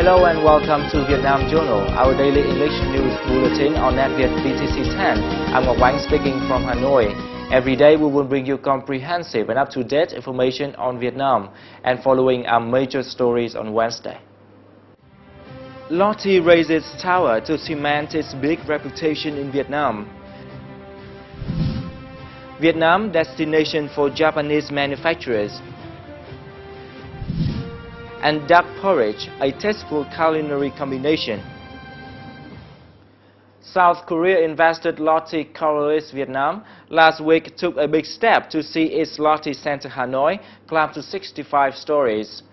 Hello and welcome to Vietnam Journal, our daily English news bulletin on NetViet VTC 10. I'm Ngọc Oanh speaking from Hanoi. Every day we will bring you comprehensive and up-to-date information on Vietnam and following our major stories on Wednesday. Lotte raises tower to cement its big reputation in Vietnam. Vietnam destination for Japanese manufacturers. And duck porridge, a tasteful culinary combination. South Korea invested Lotte Coralies Vietnam last week took a big step to see its Lotte Center Hanoi climb to 65 stories.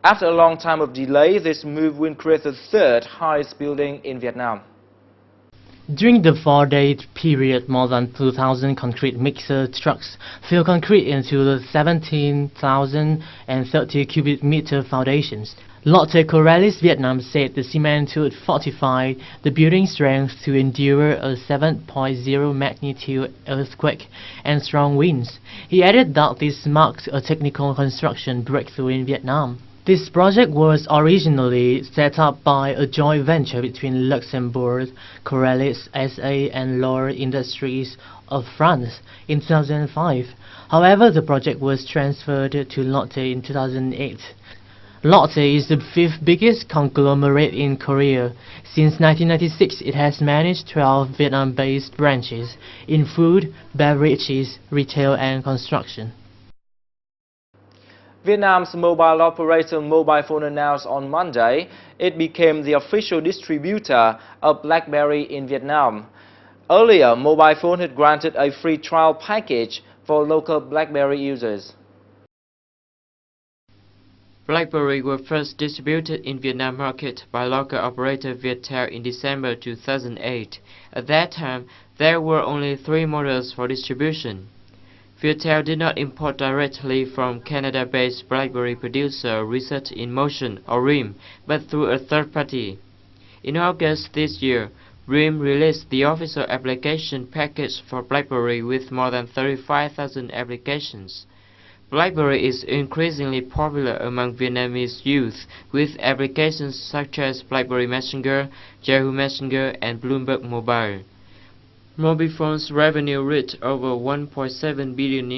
After a long time of delay, this move will create the third highest building in Vietnam. During the 4-day period, more than 2,000 concrete mixer trucks filled concrete into the 17,030 cubic meter foundations. Lotte Coralies Vietnam said the cement would fortify the building strength to endure a 7.0 magnitude earthquake and strong winds. He added that this marked a technical construction breakthrough in Vietnam. This project was originally set up by a joint venture between Luxembourg, Coralies SA and Loire Industries of France in 2005. However, the project was transferred to Lotte in 2008. Lotte is the fifth biggest conglomerate in Korea. Since 1996, it has managed 12 Vietnam-based branches in food, beverages, retail and construction. Vietnam's mobile operator Mobile Phone announced on Monday it became the official distributor of BlackBerry in Vietnam. Earlier, Mobile Phone had granted a free trial package for local BlackBerry users. BlackBerry were first distributed in Vietnam market by local operator Viettel in December 2008. At that time, there were only 3 models for distribution. Viettel did not import directly from Canada-based BlackBerry producer Research in Motion or RIM, but through a third party. In August this year, RIM released the official application package for BlackBerry with more than 35,000 applications. BlackBerry is increasingly popular among Vietnamese youth with applications such as BlackBerry Messenger, Yahoo Messenger, and Bloomberg Mobile. Mobile Phone's revenue reached over $1.7 billion,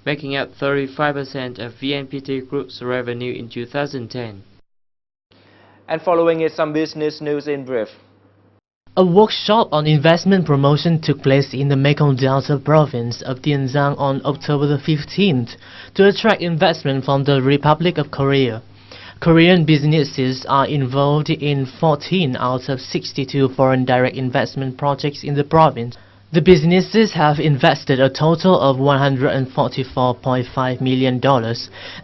making up 35% of VNPT Group's revenue in 2010. And following is some business news in brief. A workshop on investment promotion took place in the Mekong Delta province of Tiên Giang on October the 15th to attract investment from the Republic of Korea. Korean businesses are involved in 14 out of 62 foreign direct investment projects in the province. The businesses have invested a total of $144.5 million.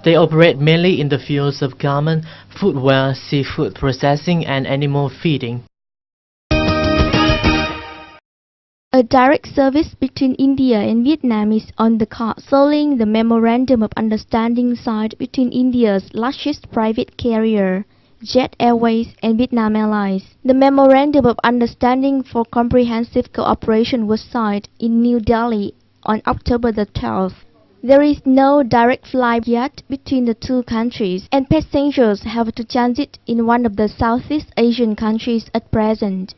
They operate mainly in the fields of garment, footwear, seafood processing and animal feeding. A direct service between India and Vietnam is on the cards following the Memorandum of Understanding signed between India's largest private carrier, Jet Airways, and Vietnam Airlines. The Memorandum of Understanding for Comprehensive Cooperation was signed in New Delhi on October the 12th. There is no direct flight yet between the two countries, and passengers have to transit in one of the Southeast Asian countries at present.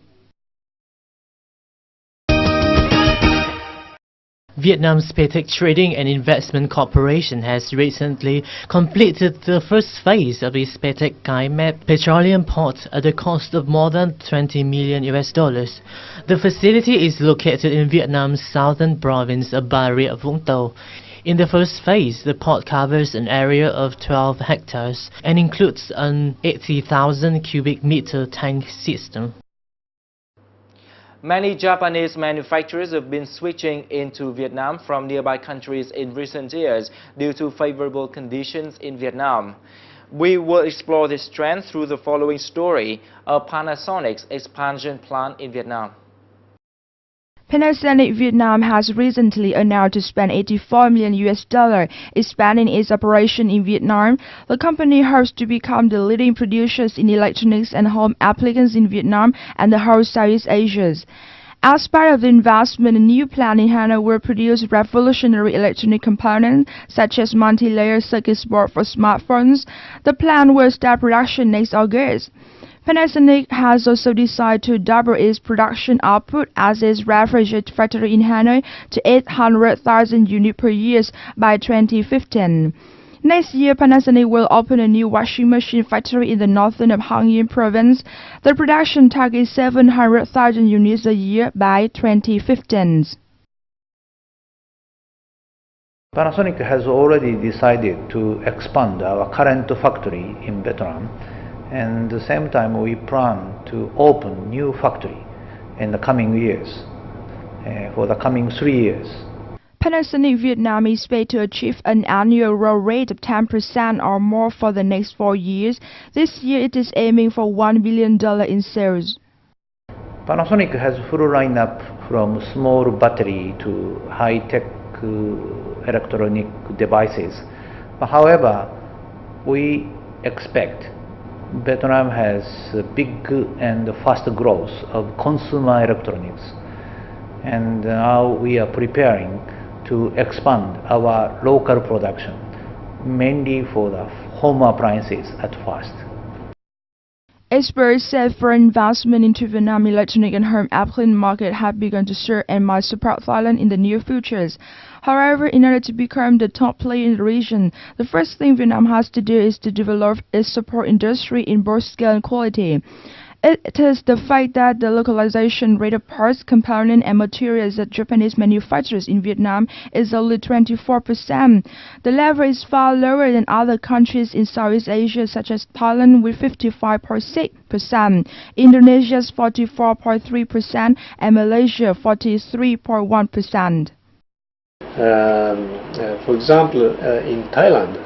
Vietnam's Petech Trading and Investment Corporation has recently completed the first phase of its Petech Cai Mep petroleum port at a cost of more than $20 million. The facility is located in Vietnam's southern province of Bà Rịa Vũng Tàu. In the first phase, the port covers an area of 12 hectares and includes an 80,000 cubic meter tank system. Many Japanese manufacturers have been switching into Vietnam from nearby countries in recent years due to favorable conditions in Vietnam. We will explore this trend through the following story of Panasonic's expansion plan in Vietnam. Panasonic Vietnam has recently announced to spend $84 million expanding its operation in Vietnam. The company hopes to become the leading producers in electronics and home appliances in Vietnam and the whole Southeast Asia. As part of the investment, a new plant in Hanoi will produce revolutionary electronic components such as multi-layer circuit board for smartphones. The plant will start production next August. Panasonic has also decided to double its production output as its refrigerator factory in Hanoi to 800,000 units per year by 2015. Next year, Panasonic will open a new washing machine factory in the northern of Hanyang province. The production target is 700,000 units a year by 2015. Panasonic has already decided to expand our current factory in Vietnam, and at the same time we plan to open new factory in the coming years, for the coming 3 years. Panasonic Vietnam is expected to achieve an annual growth rate of 10% or more for the next 4 years. This year it is aiming for $1 billion in sales. Panasonic has full lineup from small battery to high-tech electronic devices. However, we expect Vietnam has a big and fast growth of consumer electronics, and now we are preparing to expand our local production, mainly for the home appliances at first. Experts said foreign investment into Vietnam electronic and home appliance market have begun to surge and might support Thailand in the near future. However, in order to become the top player in the region, the first thing Vietnam has to do is to develop its support industry in both scale and quality. It is the fact that the localization rate of parts, components, and materials that Japanese manufacturers in Vietnam is only 24%. The level is far lower than other countries in Southeast Asia, such as Thailand with 55.6%, Indonesia's 44.3%, and Malaysia 43.1%. For example, in Thailand,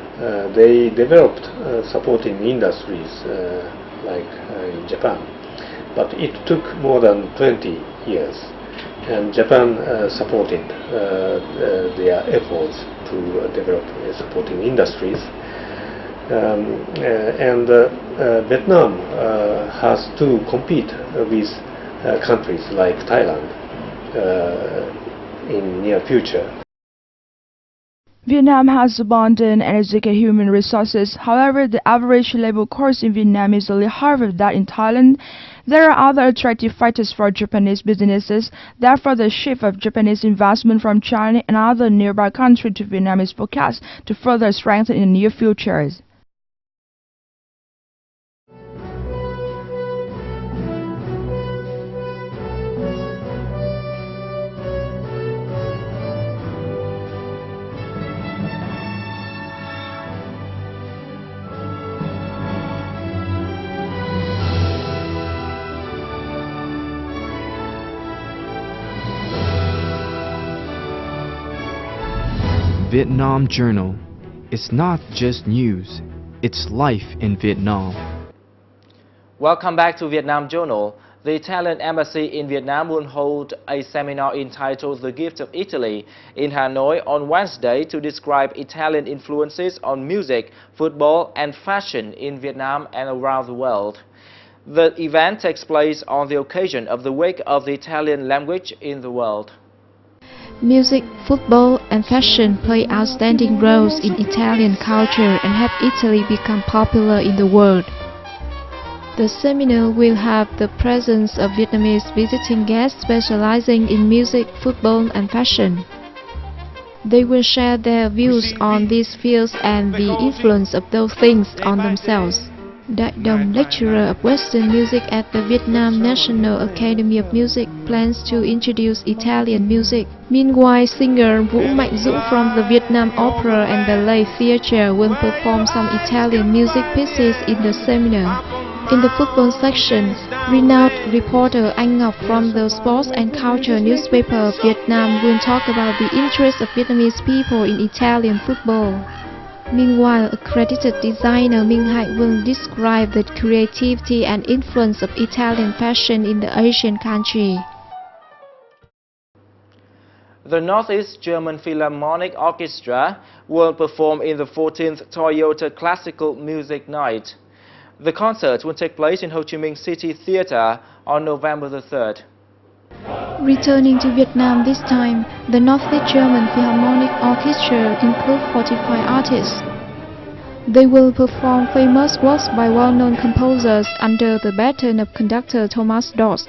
they developed supporting industries like in Japan, but it took more than 20 years, and Japan supported their efforts to develop supporting industries, and Vietnam has to compete with countries like Thailand in near future. Vietnam has abundant and educated human resources. However, the average labor cost in Vietnam is only half of that in Thailand. There are other attractive factors for Japanese businesses. Therefore, the shift of Japanese investment from China and other nearby countries to Vietnam is forecast to further strengthen in the near future. Vietnam Journal. It's not just news, it's life in Vietnam. Welcome back to Vietnam Journal. The Italian Embassy in Vietnam will hold a seminar entitled The Gift of Italy in Hanoi on Wednesday to describe Italian influences on music, football and fashion in Vietnam and around the world. The event takes place on the occasion of the Week of the Italian Language in the World. Music, football and fashion play outstanding roles in Italian culture and have Italy become popular in the world. The seminar will have the presence of Vietnamese visiting guests specializing in music, football and fashion. They will share their views on these fields and the influence of those things on themselves. Đại Dong, lecturer of Western music at the Vietnam National Academy of Music, plans to introduce Italian music. Meanwhile, singer Vũ Mạnh Dũng from the Vietnam Opera and Ballet Theatre will perform some Italian music pieces in the seminar. In the football section, renowned reporter Anh Ngọc from the Sports and Culture newspaper of Vietnam will talk about the interest of Vietnamese people in Italian football. Meanwhile, accredited designer Minh Hạnh will describe the creativity and influence of Italian fashion in the Asian country. The Northeast German Philharmonic Orchestra will perform in the 14th Toyota Classical Music Night. The concert will take place in Ho Chi Minh City Theatre on November the 3rd. Returning to Vietnam this time, the Northeast German Philharmonic Orchestra includes 45 artists. They will perform famous works by well-known composers under the baton of conductor Thomas Doss.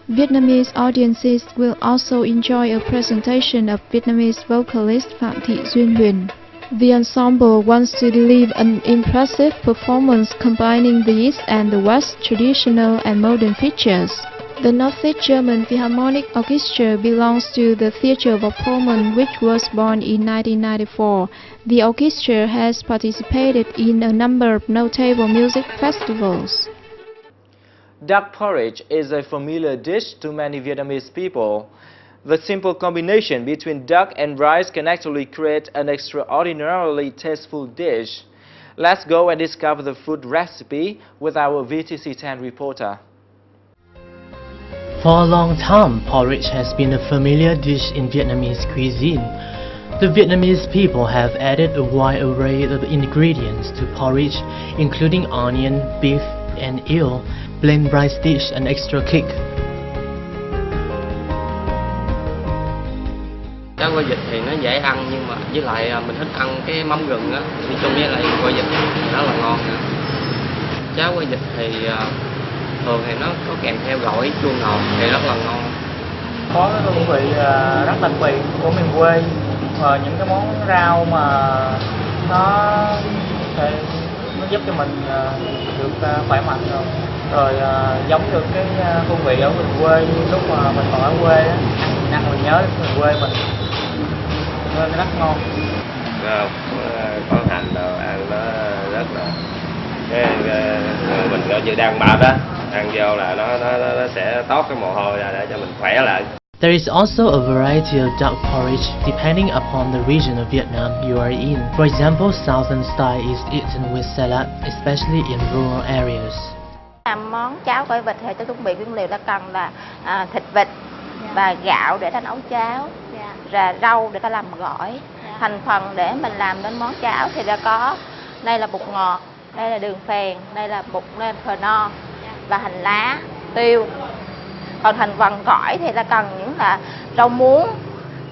Vietnamese audiences will also enjoy a presentation of Vietnamese vocalist Phạm Thị Duyên Huyền. The ensemble wants to deliver an impressive performance combining the East and the West traditional and modern features. The Northeast German Philharmonic Orchestra belongs to the Theatre of Poland, which was born in 1994. The orchestra has participated in a number of notable music festivals. Duck porridge is a familiar dish to many Vietnamese people. The simple combination between duck and rice can actually create an extraordinarily tasteful dish. Let's go and discover the food recipe with our VTC10 reporter. For a long time, porridge has been a familiar dish in Vietnamese cuisine. The Vietnamese people have added a wide array of ingredients to porridge, including onion, beef, and eel, blend rice dish, and extra kick. Cháo quay vịt thì nó dễ ăn, nhưng mà với lại mình thích ăn cái mắm gừng á, thì chung với lại quay vịt thì rất là ngon nữa. Cháo quay vịt thì thường thì nó có kèm theo gỏi chua ngọt thì rất là ngon. Có cái hương vị rất đặc biệt của miền quê, và những cái món rau mà nó giúp cho mình được khỏe mạnh rồi giống được cái hương vị ở miền quê lúc mà mình còn ở quê á, mình ăn mình nhớ miền quê mình nên rất ngon. Có hành đồ ăn nó rất là mình coi như đang mệt á, ăn vô là nó sẽ tót cái mồ hôi ra để cho mình khỏe lại. There is also a variety of duck porridge depending upon the region of Vietnam you are in. For example, southern style is eaten with salad, especially in rural areas. Làm món cháo quay vịt thì tôi chuẩn bị nguyên liệu là cần là thịt vịt và gạo để ta nấu cháo, và rau để ta làm gỏi. Thành phần để mình làm nên món cháo thì đã có, đây là bột ngọt, đây là đường phèn, đây là bột nêm phờ no và hành lá, tiêu. Còn thành phần gỏi thì ta cần những là rau muống,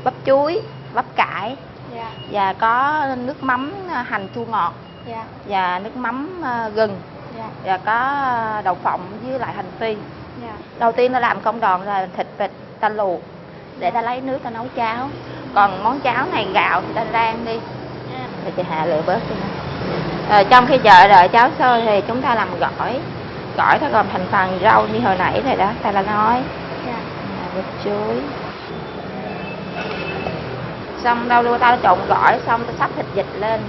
bắp chuối, bắp cải, và có nước mắm hành chua ngọt, và nước mắm gừng, và có đậu phộng với lại hành phi. Đầu tiên ta làm công đoạn là thịt vịt ta luộc để ta lấy nước ta nấu cháo. Còn món cháo này gạo thì ta rang đi. Để chị Hạ lựa bớt đi. Trong khi chờ đợi cháo sôi thì chúng ta làm gỏi. Gỏi它gồm thành phần rau như hồi nãy rồi đó, ta đã nói. Bắp chuối. Xong đâu đưa ta trộn gỏi xong ta xắt thịt vịt lên.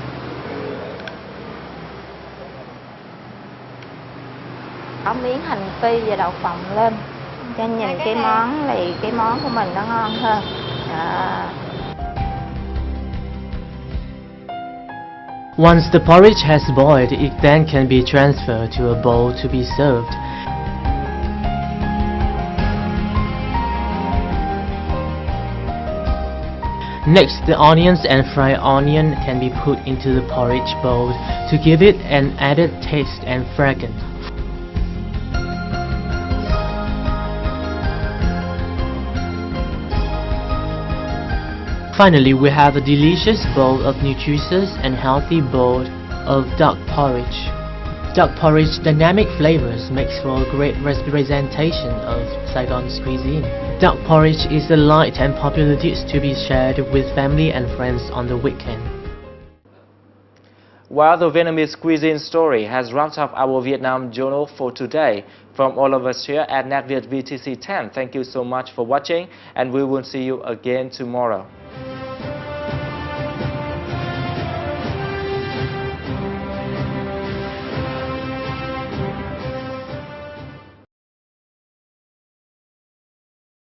Có miếng hành phi và đậu phộng lên cho nhìn cái món này, cái món của mình nó ngon hơn. Once the porridge has boiled, it then can be transferred to a bowl to be served. Next, the onions and fried onion can be put into the porridge bowl to give it an added taste and fragrance. Finally, we have a delicious bowl of nutritious and healthy bowl of duck porridge. Duck porridge dynamic flavors makes for a great representation of Saigon's cuisine. Duck porridge is a light and popular dish to be shared with family and friends on the weekend. Well, the Vietnamese cuisine story has wrapped up our Vietnam Journal for today. From all of us here at NetViet VTC10, thank you so much for watching, and we will see you again tomorrow.